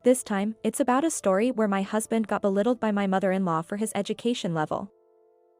This time, it's about a story where my husband got belittled by my mother-in-law for his education level.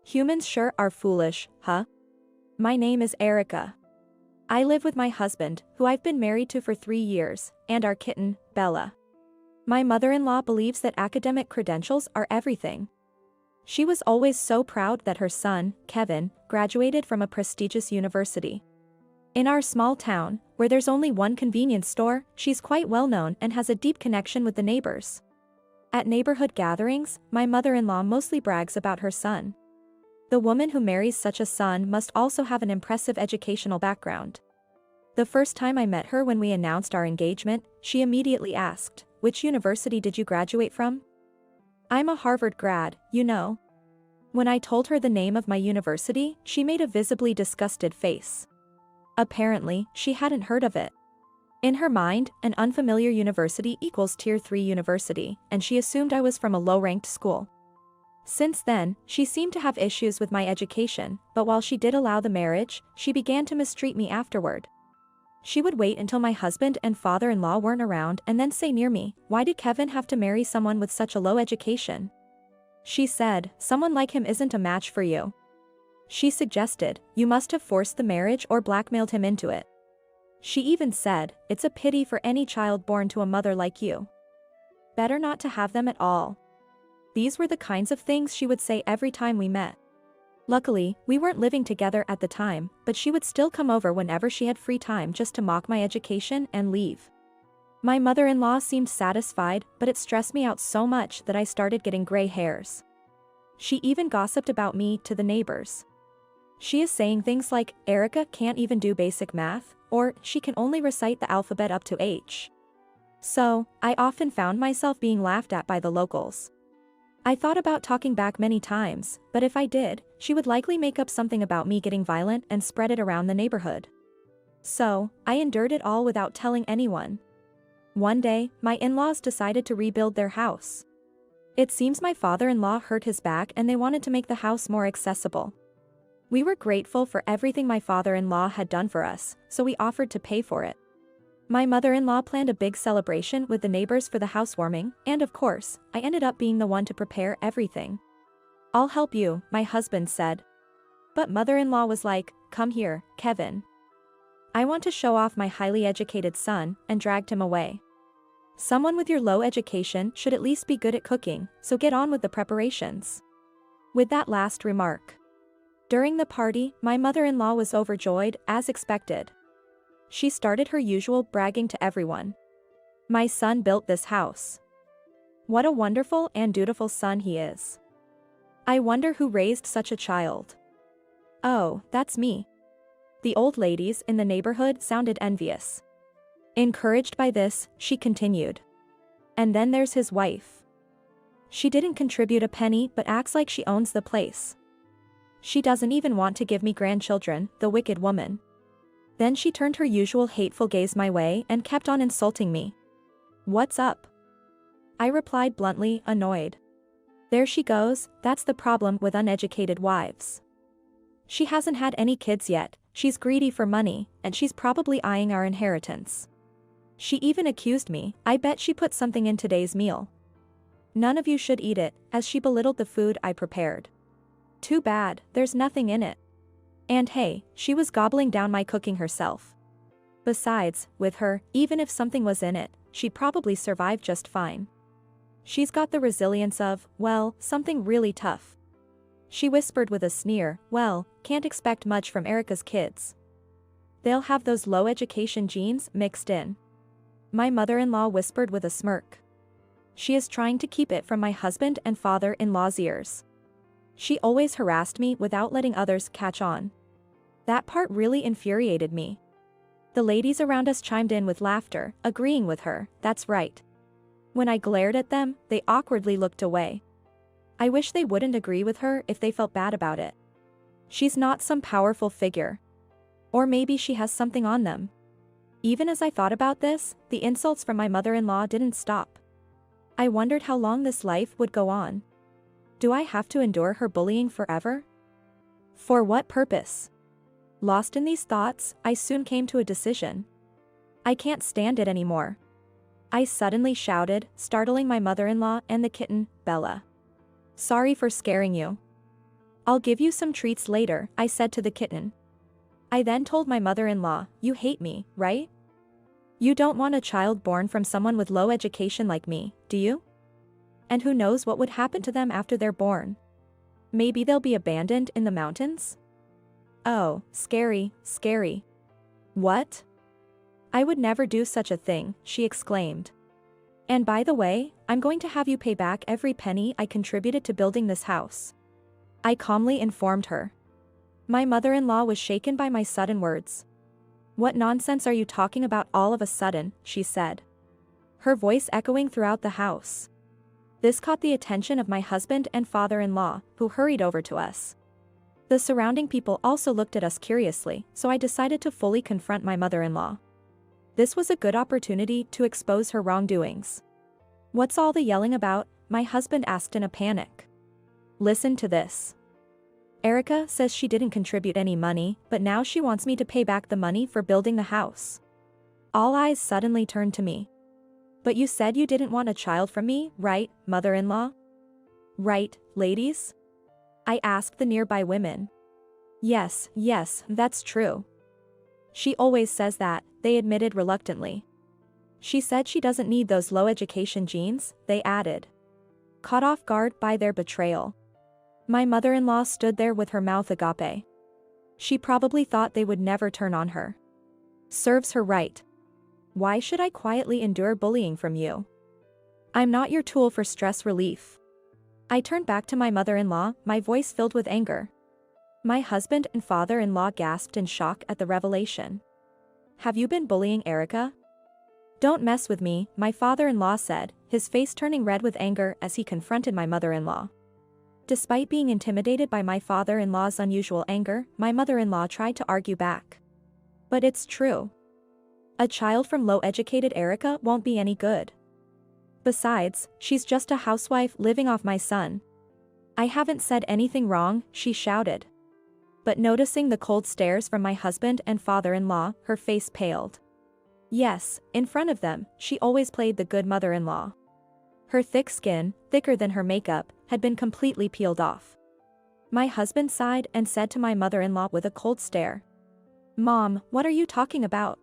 Humans sure are foolish, huh? My name is Erica. I live with my husband, who I've been married to for 3 years, and our kitten, Bella. My mother-in-law believes that academic credentials are everything. She was always so proud that her son, Kevin, graduated from a prestigious university. In our small town, where there's only one convenience store, she's quite well known and has a deep connection with the neighbors. At neighborhood gatherings, my mother-in-law mostly brags about her son. The woman who marries such a son must also have an impressive educational background. The first time I met her when we announced our engagement, she immediately asked, "Which university did you graduate from?" "I'm a Harvard grad, you know." When I told her the name of my university, she made a visibly disgusted face. Apparently, she hadn't heard of it. In her mind, an unfamiliar university equals Tier 3 university, and she assumed I was from a low-ranked school. Since then, she seemed to have issues with my education, but while she did allow the marriage, she began to mistreat me afterward. She would wait until my husband and father-in-law weren't around and then say near me, "Why did Kevin have to marry someone with such a low education?" She said, "Someone like him isn't a match for you." She suggested, "You must have forced the marriage or blackmailed him into it." She even said, "It's a pity for any child born to a mother like you. Better not to have them at all." These were the kinds of things she would say every time we met. Luckily, we weren't living together at the time, but she would still come over whenever she had free time just to mock my education and leave. My mother-in-law seemed satisfied, but it stressed me out so much that I started getting gray hairs. She even gossiped about me to the neighbors. She is saying things like, "Erica can't even do basic math," or "She can only recite the alphabet up to H." So, I often found myself being laughed at by the locals. I thought about talking back many times, but if I did, she would likely make up something about me getting violent and spread it around the neighborhood. So, I endured it all without telling anyone. One day, my in-laws decided to rebuild their house. It seems my father-in-law hurt his back and they wanted to make the house more accessible. We were grateful for everything my father-in-law had done for us, so we offered to pay for it. My mother-in-law planned a big celebration with the neighbors for the housewarming, and of course, I ended up being the one to prepare everything. "I'll help you," my husband said. But mother-in-law was like, "Come here, Kevin. I want to show off my highly educated son," and dragged him away. "Someone with your low education should at least be good at cooking, so get on with the preparations." With that last remark. During the party, my mother-in-law was overjoyed, as expected. She started her usual bragging to everyone. "My son built this house. What a wonderful and dutiful son he is. I wonder who raised such a child." "Oh, that's me." The old ladies in the neighborhood sounded envious. Encouraged by this, she continued. "And then there's his wife. She didn't contribute a penny but acts like she owns the place. She doesn't even want to give me grandchildren, the wicked woman." Then she turned her usual hateful gaze my way and kept on insulting me. "What's up?" I replied bluntly, annoyed. "There she goes, that's the problem with uneducated wives. She hasn't had any kids yet, she's greedy for money, and she's probably eyeing our inheritance. She even accused me, I bet she put something in today's meal. None of you should eat it," as she belittled the food I prepared. "Too bad, there's nothing in it. And hey, she was gobbling down my cooking herself. Besides, with her, even if something was in it, she'd probably survive just fine. She's got the resilience of, well, something really tough." She whispered with a sneer, "Well, can't expect much from Erica's kids. They'll have those low education genes mixed in." My mother-in-law whispered with a smirk. "She is trying to keep it from my husband and father-in-law's ears. She always harassed me without letting others catch on." That part really infuriated me. The ladies around us chimed in with laughter, agreeing with her, "That's right." When I glared at them, they awkwardly looked away. I wish they wouldn't agree with her if they felt bad about it. She's not some powerful figure. Or maybe she has something on them. Even as I thought about this, the insults from my mother-in-law didn't stop. I wondered how long this life would go on. Do I have to endure her bullying forever? For what purpose? Lost in these thoughts, I soon came to a decision. I can't stand it anymore. I suddenly shouted, startling my mother-in-law and the kitten, Bella. Sorry for scaring you. I'll give you some treats later, I said to the kitten. I then told my mother-in-law, you hate me, right? You don't want a child born from someone with low education like me, do you? And who knows what would happen to them after they're born? Maybe they'll be abandoned in the mountains? Oh, scary, scary. What? I would never do such a thing, she exclaimed. And by the way, I'm going to have you pay back every penny I contributed to building this house. I calmly informed her. My mother-in-law was shaken by my sudden words. What nonsense are you talking about all of a sudden, she said. Her voice echoing throughout the house. This caught the attention of my husband and father-in-law, who hurried over to us. The surrounding people also looked at us curiously, so I decided to fully confront my mother-in-law. This was a good opportunity to expose her wrongdoings. What's all the yelling about? My husband asked in a panic. Listen to this. Erica says she didn't contribute any money, but now she wants me to pay back the money for building the house. All eyes suddenly turned to me. But you said you didn't want a child from me, right, mother-in-law? Right, ladies? I asked the nearby women. Yes, that's true. She always says that, they admitted reluctantly. She said she doesn't need those low education genes, they added. Caught off guard by their betrayal. My mother-in-law stood there with her mouth agape. She probably thought they would never turn on her. Serves her right. Why should I quietly endure bullying from you? I'm not your tool for stress relief. I turned back to my mother-in-law, my voice filled with anger. My husband and father-in-law gasped in shock at the revelation. Have you been bullying Erica? Don't mess with me, my father-in-law said, his face turning red with anger as he confronted my mother-in-law. Despite being intimidated by my father-in-law's unusual anger, my mother-in-law tried to argue back. But it's true. A child from low-educated Erica won't be any good. Besides, she's just a housewife living off my son. I haven't said anything wrong, she shouted. But noticing the cold stares from my husband and father-in-law, her face paled. Yes, in front of them, she always played the good mother-in-law. Her thick skin, thicker than her makeup, had been completely peeled off. My husband sighed and said to my mother-in-law with a cold stare. Mom, what are you talking about?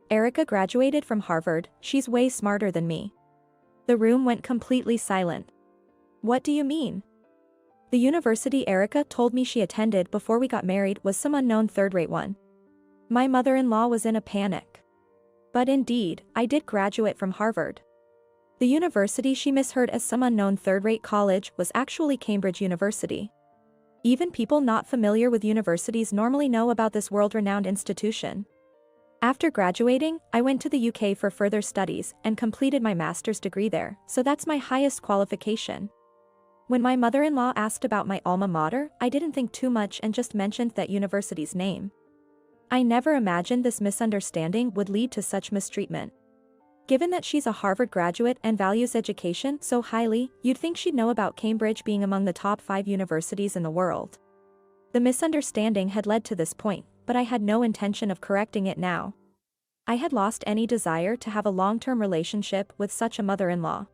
Erica graduated from Harvard, she's way smarter than me. The room went completely silent. What do you mean? The university Erica told me she attended before we got married was some unknown third-rate one. My mother-in-law was in a panic. But indeed, I did graduate from Harvard. The university she misheard as some unknown third-rate college was actually Cambridge University. Even people not familiar with universities normally know about this world-renowned institution. After graduating, I went to the UK for further studies and completed my master's degree there, so that's my highest qualification. When my mother-in-law asked about my alma mater, I didn't think too much and just mentioned that university's name. I never imagined this misunderstanding would lead to such mistreatment. Given that she's a Harvard graduate and values education so highly, you'd think she'd know about Cambridge being among the top 5 universities in the world. The misunderstanding had led to this point, but I had no intention of correcting it now. I had lost any desire to have a long-term relationship with such a mother-in-law.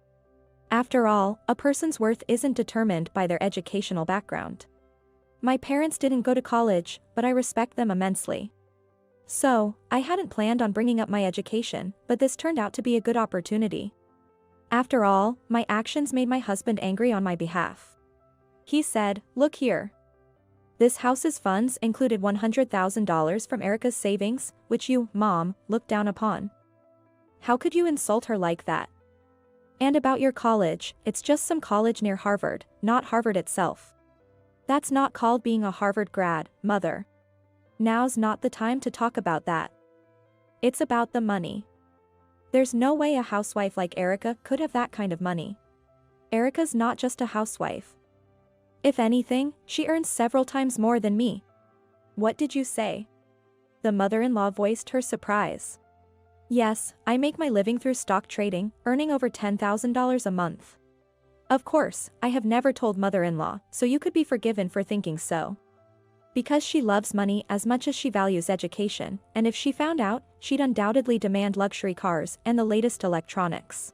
After all, a person's worth isn't determined by their educational background. My parents didn't go to college, but I respect them immensely. So, I hadn't planned on bringing up my education, but this turned out to be a good opportunity. After all, my actions made my husband angry on my behalf. He said, "Look here. This house's funds included $100,000 from Erica's savings, which you, Mom, looked down upon. How could you insult her like that? And about your college, it's just some college near Harvard, not Harvard itself. That's not called being a Harvard grad, Mother. Now's not the time to talk about that. It's about the money. There's no way a housewife like Erica could have that kind of money. Erica's not just a housewife. If anything, she earns several times more than me." "What did you say?" The mother-in-law voiced her surprise. "Yes, I make my living through stock trading, earning over $10,000 a month." "Of course, I have never told mother-in-law, so you could be forgiven for thinking so." Because she loves money as much as she values education, and if she found out, she'd undoubtedly demand luxury cars and the latest electronics.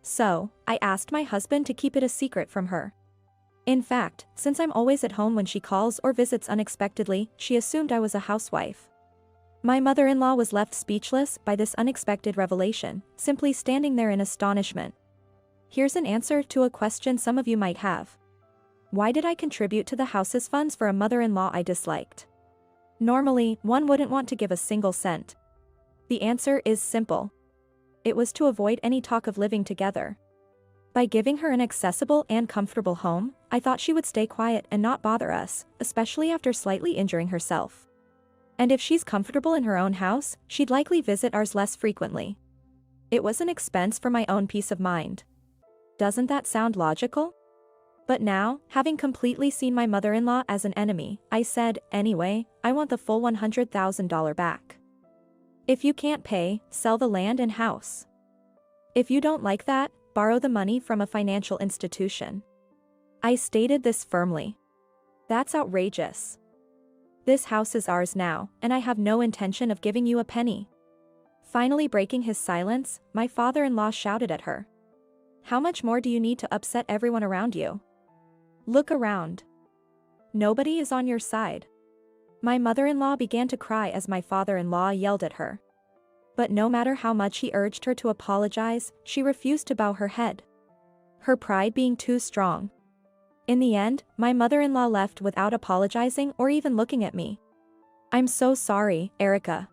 So, I asked my husband to keep it a secret from her. In fact, since I'm always at home when she calls or visits unexpectedly, she assumed I was a housewife. My mother-in-law was left speechless by this unexpected revelation, simply standing there in astonishment. Here's an answer to a question some of you might have. Why did I contribute to the house's funds for a mother-in-law I disliked? Normally, one wouldn't want to give a single cent. The answer is simple. It was to avoid any talk of living together. By giving her an accessible and comfortable home, I thought she would stay quiet and not bother us, especially after slightly injuring herself. And if she's comfortable in her own house, she'd likely visit ours less frequently. It was an expense for my own peace of mind. Doesn't that sound logical? But now, having completely seen my mother-in-law as an enemy, I said, anyway, I want the full $100,000 back. If you can't pay, sell the land and house. If you don't like that, borrow the money from a financial institution. I stated this firmly. That's outrageous. This house is ours now, and I have no intention of giving you a penny. Finally breaking his silence, my father-in-law shouted at her. How much more do you need to upset everyone around you? Look around. Nobody is on your side. My mother-in-law began to cry as my father-in-law yelled at her. But no matter how much he urged her to apologize, she refused to bow her head. Her pride being too strong. In the end, my mother-in-law left without apologizing or even looking at me. I'm so sorry, Erica.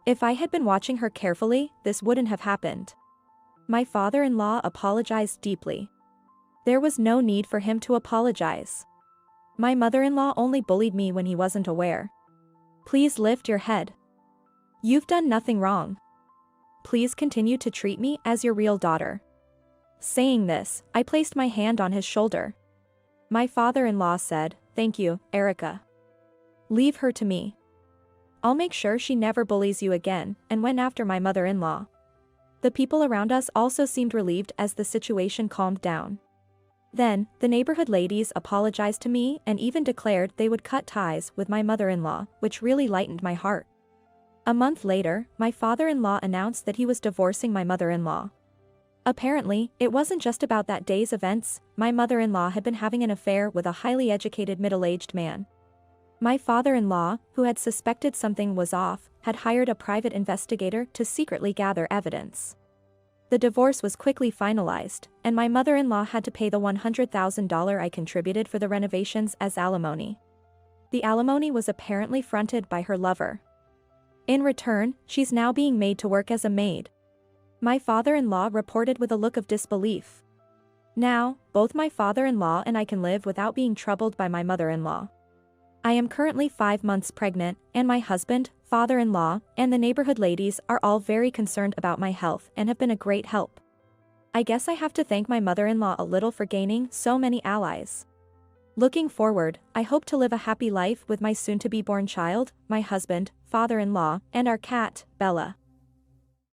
If I had been watching her carefully, this wouldn't have happened. My father-in-law apologized deeply. There was no need for him to apologize. My mother-in-law only bullied me when he wasn't aware. Please lift your head. You've done nothing wrong. Please continue to treat me as your real daughter. Saying this, I placed my hand on his shoulder. My father-in-law said, Thank you, Erica. Leave her to me. I'll make sure she never bullies you again, and went after my mother-in-law. The people around us also seemed relieved as the situation calmed down. Then, the neighborhood ladies apologized to me and even declared they would cut ties with my mother-in-law, which really lightened my heart. A month later, my father-in-law announced that he was divorcing my mother-in-law. Apparently, it wasn't just about that day's events, my mother-in-law had been having an affair with a highly educated middle-aged man. My father-in-law, who had suspected something was off, had hired a private investigator to secretly gather evidence. The divorce was quickly finalized, and my mother-in-law had to pay the $100,000 I contributed for the renovations as alimony. The alimony was apparently fronted by her lover. In return, she's now being made to work as a maid. My father-in-law reported with a look of disbelief. Now, both my father-in-law and I can live without being troubled by my mother-in-law. I am currently 5 months pregnant, and my husband, father-in-law, and the neighborhood ladies are all very concerned about my health and have been a great help. I guess I have to thank my mother-in-law a little for gaining so many allies. Looking forward, I hope to live a happy life with my soon-to-be-born child, my husband, father-in-law, and our cat, Bella.